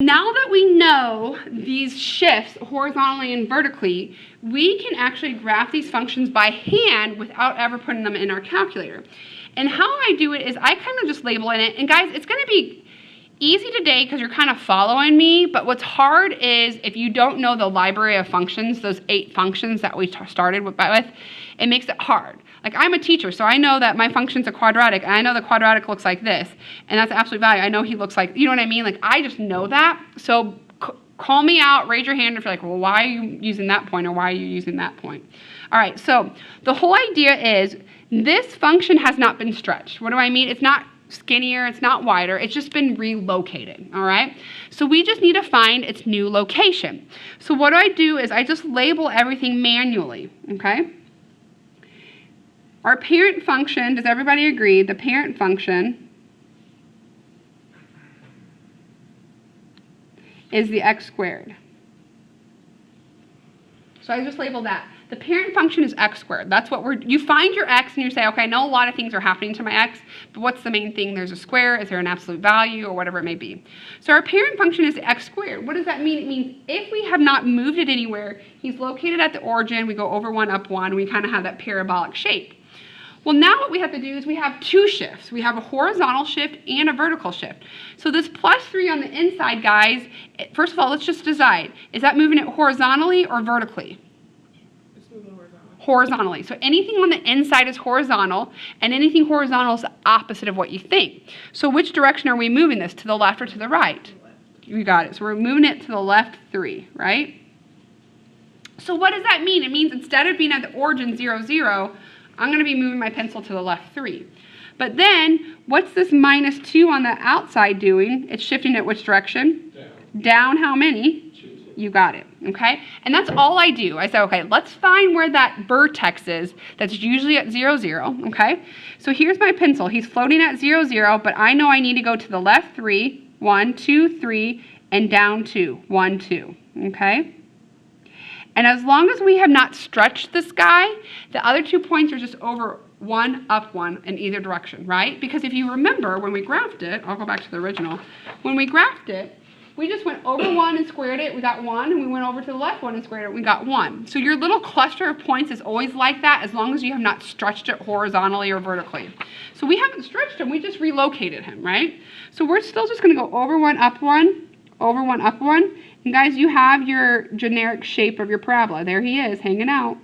Now that we know these shifts horizontally and vertically, we can actually graph these functions by hand without ever putting them in our calculator. And how I do it is I kind of just label in it. And guys, it's going to be easy today because you're kind of following me, but what's hard is if you don't know the library of functions, those 8 functions that we started with, it makes it hard. Like, I'm a teacher, so I know that my function's a quadratic, and I know the quadratic looks like this, and that's absolute value. I know he looks like, you know what I mean? Like, I just know that. So call me out, raise your hand if you're like, well, why are you using that point, or why are you using that point? All right, so the whole idea is this function has not been stretched. What do I mean? It's not skinnier, it's not wider, it's just been relocated, all right? So we just need to find its new location. So what I do is I just label everything manually, okay? Our parent function, does everybody agree? The parent function is the x squared. So I just label that. The parent function is x squared. That's what you find your x and you say, okay, I know a lot of things are happening to my x, but what's the main thing? There's a square, is there an absolute value, or whatever it may be. So our parent function is x squared. What does that mean? It means if we have not moved it anywhere, he's located at the origin, we go over 1, up 1, we kind of have that parabolic shape. Well, now what we have to do is we have 2 shifts. We have a horizontal shift and a vertical shift. So this +3 on the inside, guys, first of all, let's just decide. Is that moving it horizontally or vertically? It's moving horizontally. Horizontally. So anything on the inside is horizontal, and anything horizontal is the opposite of what you think. So which direction are we moving this, to the left or to the right? You got it. So we're moving it to the left 3, right? So what does that mean? It means instead of being at the origin 0, 0, I'm going to be moving my pencil to the left 3. But then, what's this -2 on the outside doing? It's shifting it which direction? Down. Down how many? 2. You got it, okay? And that's all I do. I say, okay, let's find where that vertex is that's usually at 0, 0, okay? So here's my pencil. He's floating at 0, 0, but I know I need to go to the left 3, 1, 2, 3, and down 2, 1, 2, okay? And as long as we have not stretched this guy, the other 2 points are just over 1, up 1 in either direction, right? Because if you remember, when we graphed it, I'll go back to the original. When we graphed it, we just went over 1 and squared it, we got 1, and we went over to the left 1 and squared it, we got 1. So your little cluster of points is always like that as long as you have not stretched it horizontally or vertically. So we haven't stretched him, we just relocated him, right? So we're still just going to go over 1, up 1, over 1, up 1. And guys, you have your generic shape of your parabola. There he is, hanging out.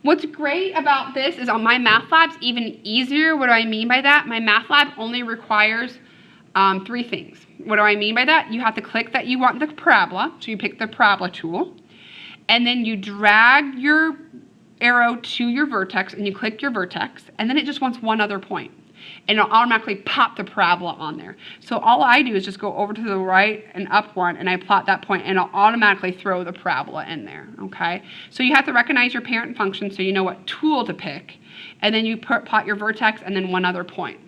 What's great about this is on MyMathLab's even easier. What do I mean by that? MyMathLab only requires 3 things. What do I mean by that? You have to click that you want the parabola, so you pick the parabola tool, and then you drag your arrow to your vertex, and you click your vertex, and then it just wants one other point. And it'll automatically pop the parabola on there. So all I do is just go over to the right and up 1, and I plot that point, and it'll automatically throw the parabola in there, okay? So you have to recognize your parent function so you know what tool to pick, and then you plot your vertex and then one other point,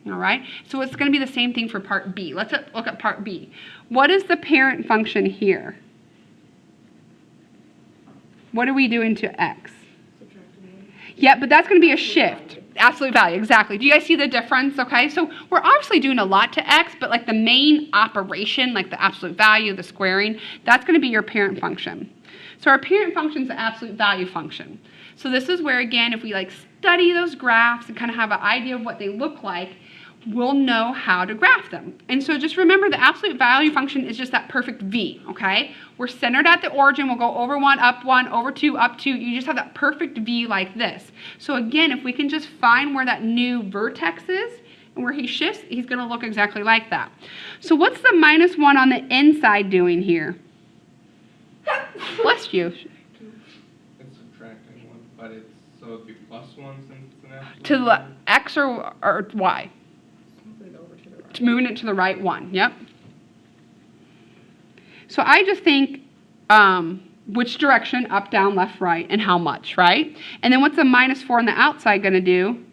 all right? So it's going to be the same thing for part B. Let's look at part B. What is the parent function here? What are we doing to x? Yeah, but that's going to be a shift. Absolute value, exactly. Do you guys see the difference? Okay, so we're obviously doing a lot to x, but like the main operation, like the absolute value, the squaring, that's going to be your parent function. So our parent function is the absolute value function. So this is where, again, if we like study those graphs and kind of have an idea of what they look like, we'll know how to graph them. And so just remember the absolute value function is just that perfect V, okay? We're centered at the origin. We'll go over 1, up 1, over 2, up 2. You just have that perfect V like this. So again, if we can just find where that new vertex is and where he shifts, he's going to look exactly like that. So what's the -1 on the inside doing here? Bless you. It's subtracting 1, but it's, so it'd be +1 since it's an absolute. To the X or Y? Moving it to the right 1, yep. So I just think which direction, up, down, left, right, and how much, right? And then what's the -4 on the outside going to do?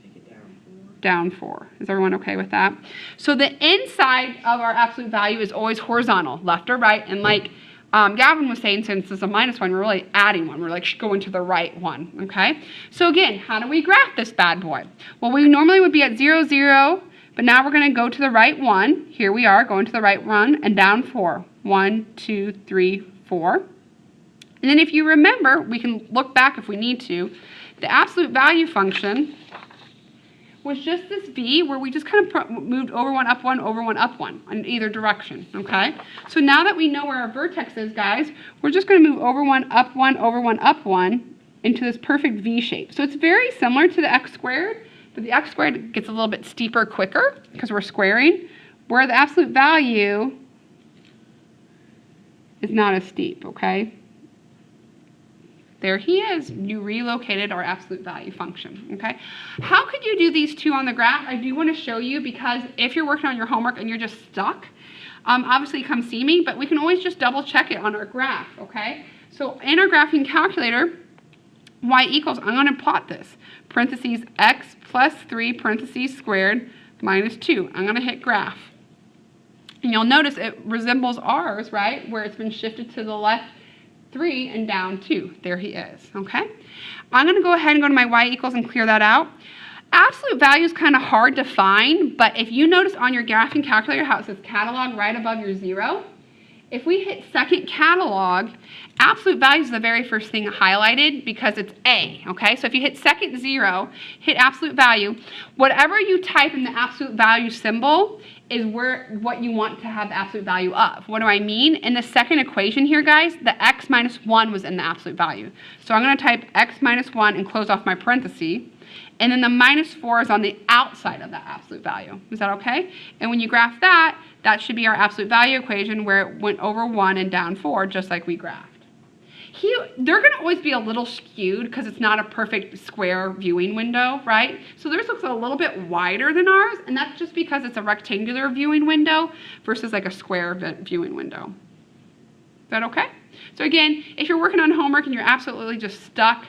Take it down 4. Down 4. Is everyone okay with that? So the inside of our absolute value is always horizontal, left or right, and like Gavin was saying, since it's a -1, we're really adding 1. We're like going to the right 1, okay? So again, how do we graph this bad boy? Well, we normally would be at 0, 0, But now we're going to go to the right one. Here we are, going to the right one and down 4. 1, 2, 3, 4. And then if you remember, we can look back if we need to, the absolute value function was just this v where we just kind of moved over 1, up 1, over 1, up 1 in either direction, okay? So now that we know where our vertex is, guys, we're just going to move over 1, up 1, over 1, up 1 into this perfect v shape. So it's very similar to the x squared, but the x squared gets a little bit steeper quicker because we're squaring, where the absolute value is not as steep, okay? There he is. You relocated our absolute value function, okay? How could you do these two on the graph? I do want to show you because if you're working on your homework and you're just stuck, obviously come see me, but we can always just double check it on our graph, okay? So in our graphing calculator, y equals, I'm going to plot this, parentheses x plus 3 parentheses squared minus 2. I'm going to hit graph. And you'll notice it resembles ours, right, where it's been shifted to the left 3 and down 2. There he is, okay? I'm going to go ahead and go to my y equals and clear that out. Absolute value is kind of hard to find, but if you notice on your graphing calculator how it says catalog right above your 0, if we hit second catalog, absolute value is the very first thing highlighted because it's A, okay? So if you hit second 0, hit absolute value, whatever you type in the absolute value symbol is what you want to have the absolute value of. What do I mean? In the second equation here, guys, the x minus 1 was in the absolute value. So I'm going to type x minus 1 and close off my parenthesis. And then the minus 4 is on the outside of that absolute value. Is that okay? And when you graph that, that should be our absolute value equation where it went over 1 and down 4, just like we graphed. They're going to always be a little skewed because it's not a perfect square viewing window, right? So theirs looks a little bit wider than ours, and that's just because it's a rectangular viewing window versus like a square viewing window. Is that okay? So again, if you're working on homework and you're absolutely just stuck,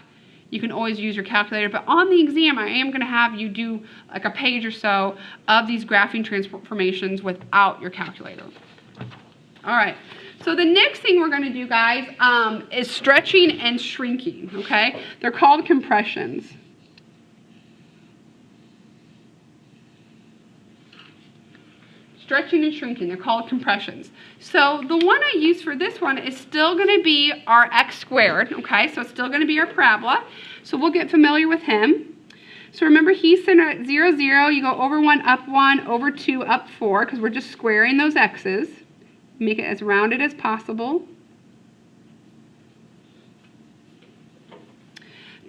you can always use your calculator, but on the exam, I am going to have you do like a page or so of these graphing transformations without your calculator. All right, so the next thing we're going to do, guys, is stretching and shrinking, okay? They're called compressions. Stretching and shrinking, they're called compressions. So the one I use for this one is still going to be our x squared, okay? So it's still going to be our parabola. So we'll get familiar with him. So remember, he's centered at 0, 0. You go over 1, up 1, over 2, up 4, because we're just squaring those x's. Make it as rounded as possible.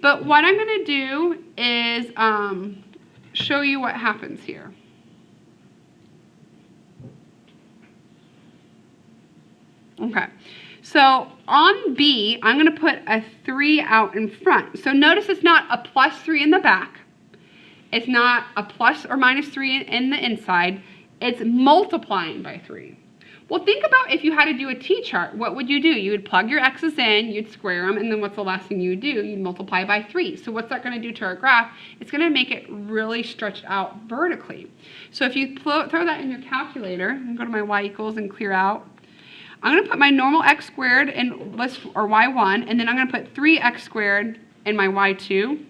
But what I'm going to do is show you what happens here. Okay, so on B, I'm going to put a 3 out in front. So notice it's not a plus 3 in the back. It's not a plus or minus 3 in the inside. It's multiplying by 3. Well, think about if you had to do a t-chart. What would you do? You would plug your x's in, you'd square them, and then what's the last thing you would do? You'd multiply by 3. So what's that going to do to our graph? It's going to make it really stretched out vertically. So if you throw that in your calculator, I'm going to go to my y equals and clear out. I'm going to put my normal x squared in list, or y1, and then I'm going to put 3x squared in my y2.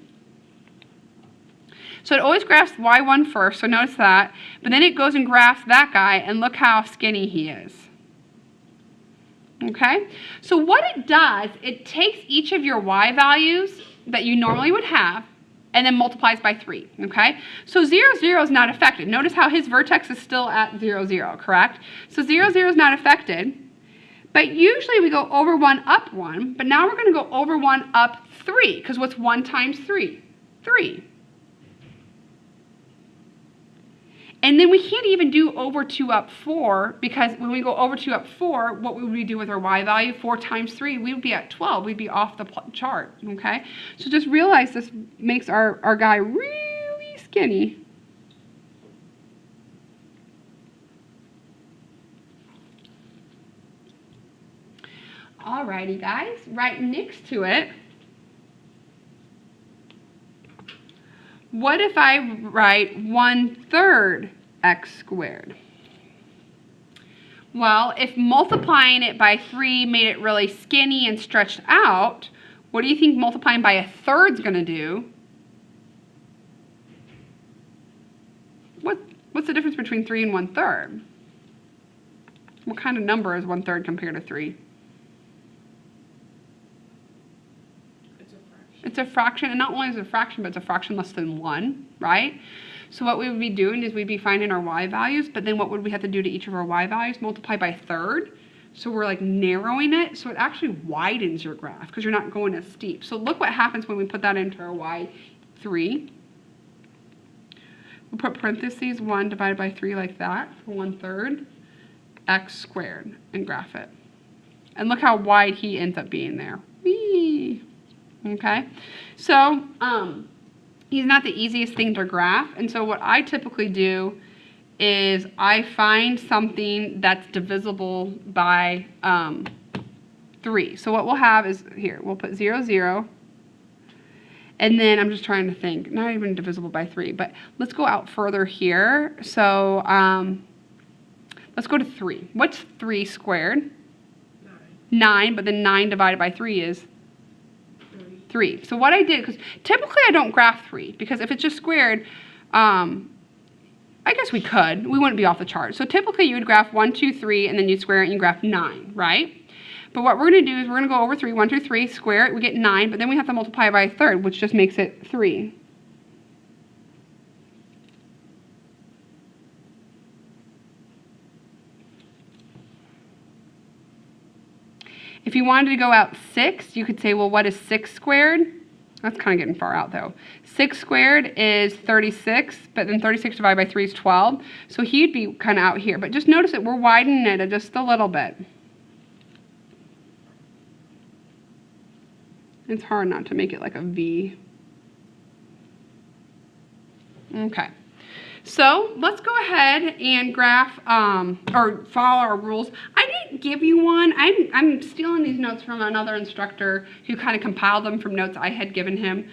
So it always graphs y1 first, so notice that. But then it goes and graphs that guy, and look how skinny he is. Okay? So what it does, it takes each of your y values that you normally would have, and then multiplies by 3, okay? So 0, 0 is not affected. Notice how his vertex is still at 0, 0, correct? So 0, 0 is not affected. But usually we go over 1, up 1, but now we're going to go over 1, up 3, because what's 1 times 3? 3. And then we can't even do over 2 up 4, because when we go over 2 up 4, what would we do with our y value? 4 times 3, we would be at 12. We'd be off the chart, okay? So just realize this makes our guy really skinny. Alrighty, guys, right next to it, what if I write 1/3 x squared? Well, if multiplying it by 3 made it really skinny and stretched out, what do you think multiplying by 1/3 is going to do? What What's the difference between 3 and 1/3? What kind of number is 1/3 compared to 3? It's a fraction. It's a fraction, and not only is it a fraction, but it's a fraction less than 1, right? So what we would be doing is we'd be finding our y values, but then what would we have to do to each of our y values? Multiply by 1/3. So we're like narrowing it, so it actually widens your graph because you're not going as steep. So look what happens when we put that into our y3. We'll put parentheses 1 divided by 3 like that for 1/3 x squared and graph it. And look how wide he ends up being there. Whee! Okay, so he's not the easiest thing to graph, and so what I typically do is I find something that's divisible by 3. So what we'll have is, here, we'll put 0, 0, and then I'm just trying to think, not even divisible by 3, but let's go out further here. So let's go to 3. What's 3 squared? 9, but then 9 divided by 3 is 3. So what I did, because typically I don't graph 3, because if it's just squared, I guess we could. We wouldn't be off the chart. So typically you would graph 1, 2, 3, and then you'd square it and you graph 9, right? But what we're going to do is we're going to go over 3, 1, 2, 3, square it, we get 9, but then we have to multiply by 1/3, which just makes it 3. If you wanted to go out 6, you could say, well, what is 6 squared? That's kind of getting far out, though. 6 squared is 36, but then 36 divided by 3 is 12. So he'd be kind of out here. But just notice that we're widening it just a little bit. It's hard not to make it like a V. Okay. So let's go ahead and graph or follow our rules. I didn't give you one. I'm stealing these notes from another instructor who kind of compiled them from notes I had given him.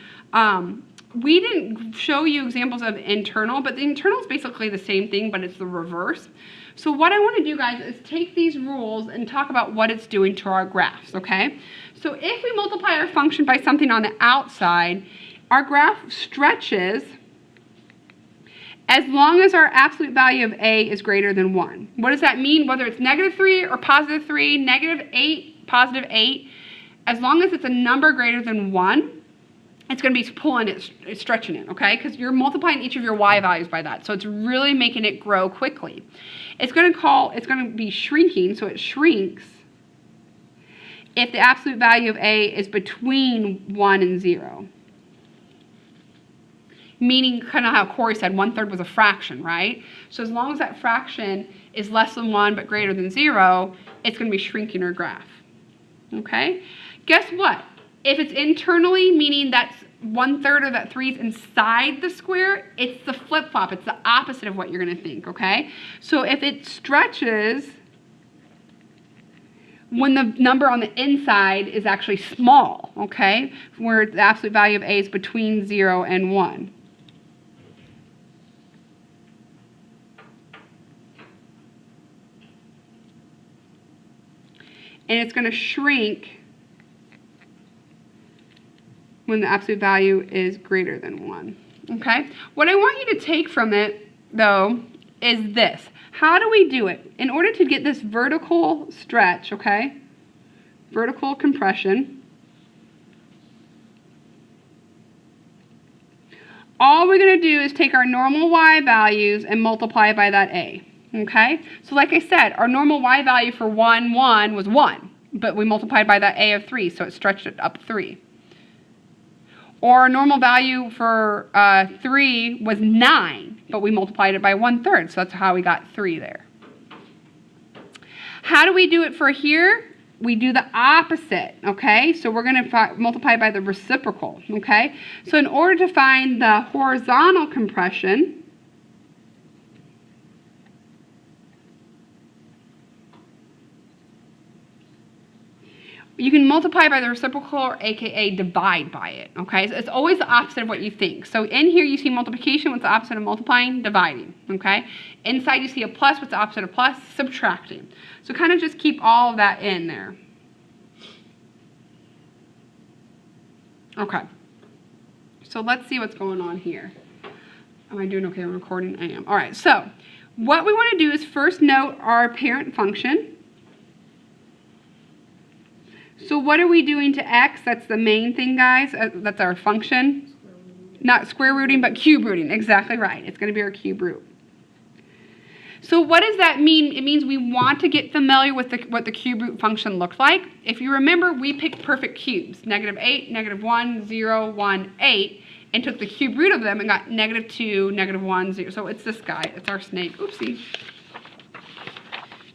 We didn't show you examples of internal, but the internal is basically the same thing, but it's the reverse. So what I want to do, guys, is take these rules and talk about what it's doing to our graphs, okay? So if we multiply our function by something on the outside, our graph stretches as long as our absolute value of a is greater than 1. What does that mean? Whether it's -3 or +3, -8, +8, as long as it's a number greater than 1, it's going to be pulling it, it's stretching it, okay? Because you're multiplying each of your y values by that. So it's really making it grow quickly. It's going to be shrinking, so it shrinks if the absolute value of a is between 1 and 0. Meaning, kind of how Corey said, 1/3 was a fraction, right? So as long as that fraction is less than 1 but greater than 0, it's going to be shrinking our graph. Okay? Guess what? If it's internally, meaning that's 1/3 of that 3 is inside the square, it's the flip-flop. It's the opposite of what you're going to think, okay? So if it stretches when the number on the inside is actually small, okay? Where the absolute value of a is between 0 and 1. And it's going to shrink when the absolute value is greater than 1. Okay? What I want you to take from it, though, is this. How do we do it? In order to get this vertical stretch, okay, vertical compression, all we're going to do is take our normal y values and multiply by that a. Okay, so like I said, our normal y value for 1, 1 was 1, but we multiplied by that a of 3, so it stretched it up 3. Or our normal value for 3 was 9, but we multiplied it by 1/3, so that's how we got 3 there. How do we do it for here? We do the opposite, okay? So we're going to multiply by the reciprocal, okay? So in order to find the horizontal compression, you can multiply by the reciprocal, or aka divide by it, okay? So it's always the opposite of what you think. So in here you see multiplication, what's the opposite of multiplying? Dividing, okay? Inside you see a plus, what's the opposite of plus? Subtracting. So kind of just keep all of that in there. Okay. So let's see what's going on here. Am I doing okay on recording? I am. All right, so what we want to do is first note our parent function. So what are we doing to x? That's the main thing, guys. That's our function. Not square rooting, but cube rooting. Exactly right. It's going to be our cube root. So what does that mean? It means we want to get familiar with what the cube root function looks like. If you remember, we picked perfect cubes, -8, -1, 0, 1, 8, and took the cube root of them and got -2, -1, 0. So it's this guy. It's our snake. Oopsie.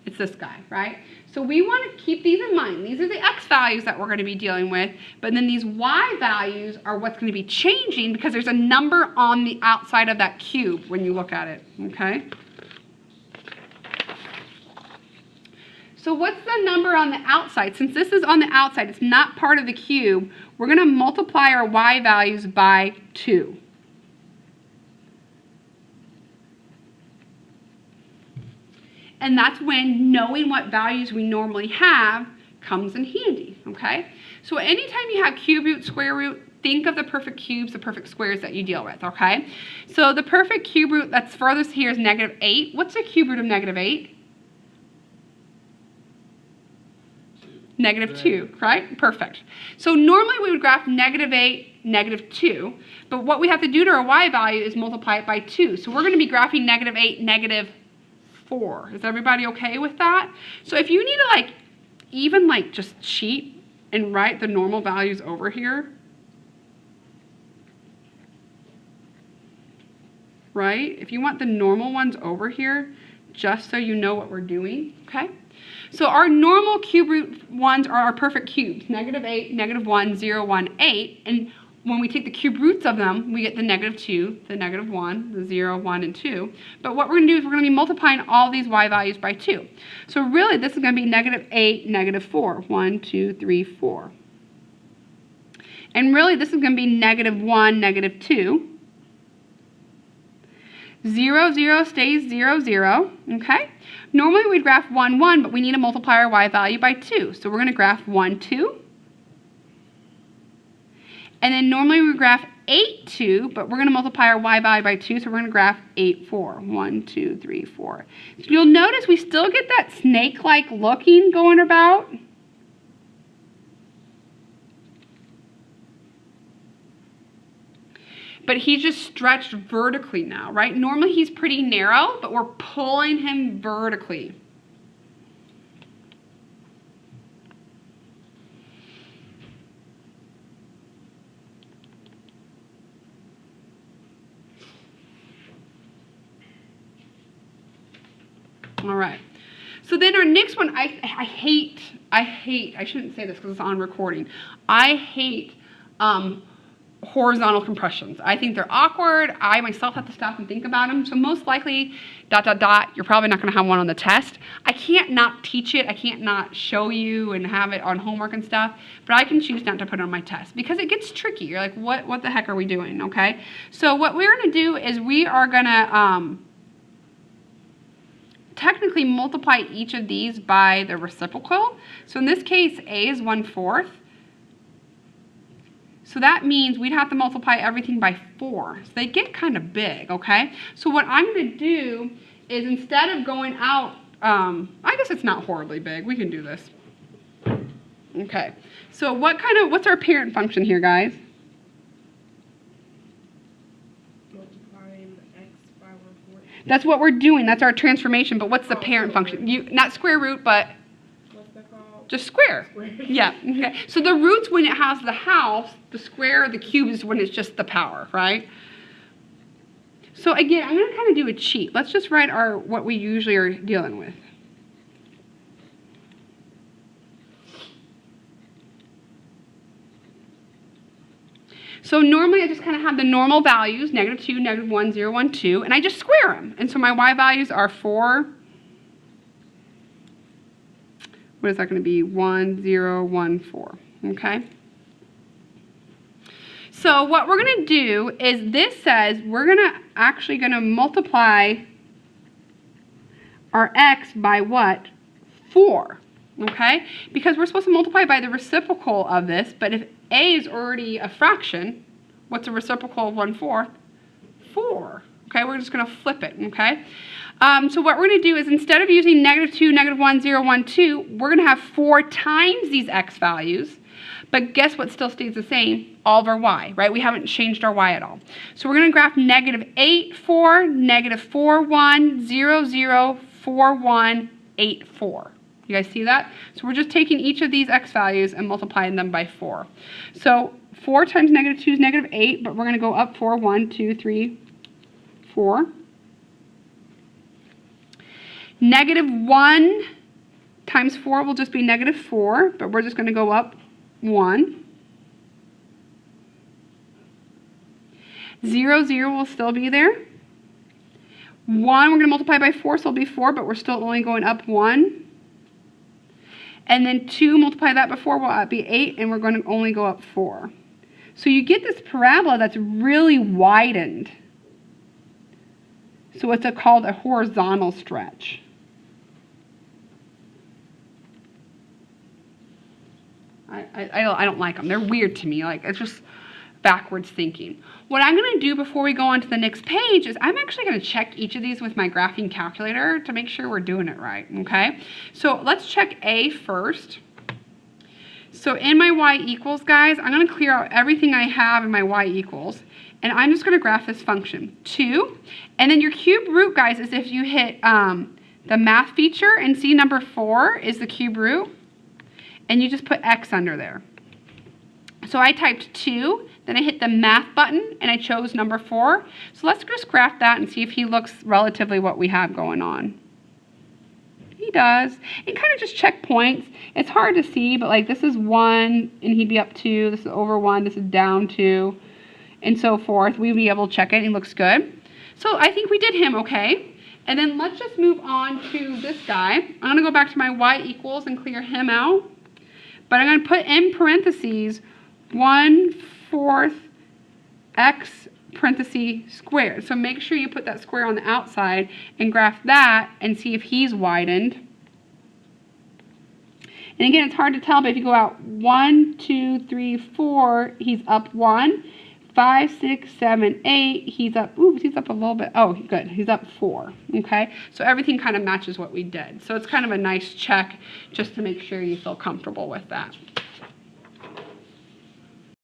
It's this guy, right? So we want to keep these in mind. These are the x values that we're going to be dealing with, but then these y values are what's going to be changing because there's a number on the outside of that cube when you look at it, okay? So what's the number on the outside? Since this is on the outside, it's not part of the cube, we're going to multiply our y values by 2. And that's when knowing what values we normally have comes in handy, okay? So anytime you have cube root, square root, think of the perfect cubes, the perfect squares that you deal with, okay? So the perfect cube root that's furthest here is -8. What's the cube root of -8? -2, right? Perfect. So normally we would graph -8, -2, but what we have to do to our y value is multiply it by 2. So we're going to be graphing -8, -4. Is everybody okay with that? So if you need to even just cheat and write the normal values over here, right? If you want the normal ones over here, just so you know what we're doing, okay? So our normal cube root ones are our perfect cubes, -8, -1, 0, 1, 8, and when we take the cube roots of them, we get the -2, the -1, the 0, 1, and 2. But what we're going to do is we're going to be multiplying all these y values by 2. So really, this is going to be -8, -4. 1, 2, 3, 4. And really, this is going to be -1, -2. 0, 0 stays 0, 0. Okay? Normally, we'd graph 1, 1, but we need to multiply our y value by 2. So we're going to graph 1, 2. And then normally we graph 8, 2, but we're going to multiply our y value by 2, so we're going to graph 8, 4. 1, 2, 3, 4. So you'll notice we still get that snake-like looking going about. But he's just stretched vertically now, right? Normally he's pretty narrow, but we're pulling him vertically. All right. So then our next one, I hate, I shouldn't say this because it's on recording. I hate horizontal compressions. I think they're awkward. I myself have to stop and think about them. So most likely, ... you're probably not going to have one on the test. I can't not teach it. I can't not show you and have it on homework and stuff. But I can choose not to put it on my test because it gets tricky. You're like, what the heck are we doing? Okay. So what we're going to do is we are going to technically multiply each of these by the reciprocal. So in this case, a is 1/4. So that means we'd have to multiply everything by 4. So they get kind of big, okay? So what I'm going to do is instead of going out, I guess it's not horribly big. We can do this. Okay. So what's our parent function here, guys? Multiplying the x by 1/4. That's what we're doing. That's our transformation. But what's the parent function? Not square root, but What's that called? just square. Yeah. Okay. So the root's when it has the house, the square, the cube is when it's just the power, right? So again, I'm going to kind of do a cheat. Let's just write what we usually are dealing with. So normally I just kind of have the normal values, -2, -1, 0, 1, 2, and I just square them. And so my y values are 4. What is that going to be? 1, 0, 1, 4. Okay? So what we're going to do is this says we're actually going to multiply our x by what? 4. Okay? Because we're supposed to multiply by the reciprocal of this, but if a is already a fraction, what's a reciprocal of 1/4? 4. Okay, we're just going to flip it, okay? So what we're going to do is instead of using -2, -1, 0, 1, 2, we're going to have 4 times these x values. But guess what still stays the same? All of our y, right? We haven't changed our y at all. So we're going to graph -8, 4, -4, 1, 0, 0, 4, 1, 8, 4. You guys see that? So we're just taking each of these x values and multiplying them by 4. So 4 times -2 is -8, but we're going to go up 4, 1, 2, 3, 4. -1 times 4 will just be -4, but we're just going to go up 1. 0, 0 will still be there. 1, we're going to multiply by 4, so it'll be 4, but we're still only going up 1. And then 2, multiply that by 4 will be 8, and we're going to only go up 4. So you get this parabola that's really widened. So it's called a horizontal stretch. I don't like them. They're weird to me. Like, it's just backwards thinking. What I'm going to do before we go on to the next page is I'm actually going to check each of these with my graphing calculator to make sure we're doing it right, okay? So let's check A first. So in my y equals, guys, I'm going to clear out everything I have in my y equals, and I'm just going to graph this function, 2. And then your cube root, guys, is if you hit the math feature and see number 4 is the cube root, and you just put x under there. So I typed 2, then I hit the math button, and I chose number 4. So let's just graph that and see if he looks relatively what we have going on. He does. And kind of just check points. It's hard to see, but like this is 1, and he'd be up 2. This is over 1, this is down 2, and so forth. We'd be able to check it, and he looks good. So I think we did him okay. And then let's just move on to this guy. I'm going to go back to my y equals and clear him out. But I'm going to put in parentheses 1/4 x parenthesis squared. So make sure you put that square on the outside and graph that and see if he's widened. And again, it's hard to tell, but if you go out 1, 2, 3, 4, he's up 1. 5, 6, 7, 8, he's up, oops, he's up a little bit. Oh, good, he's up 4, okay? So everything kind of matches what we did. So it's kind of a nice check just to make sure you feel comfortable with that.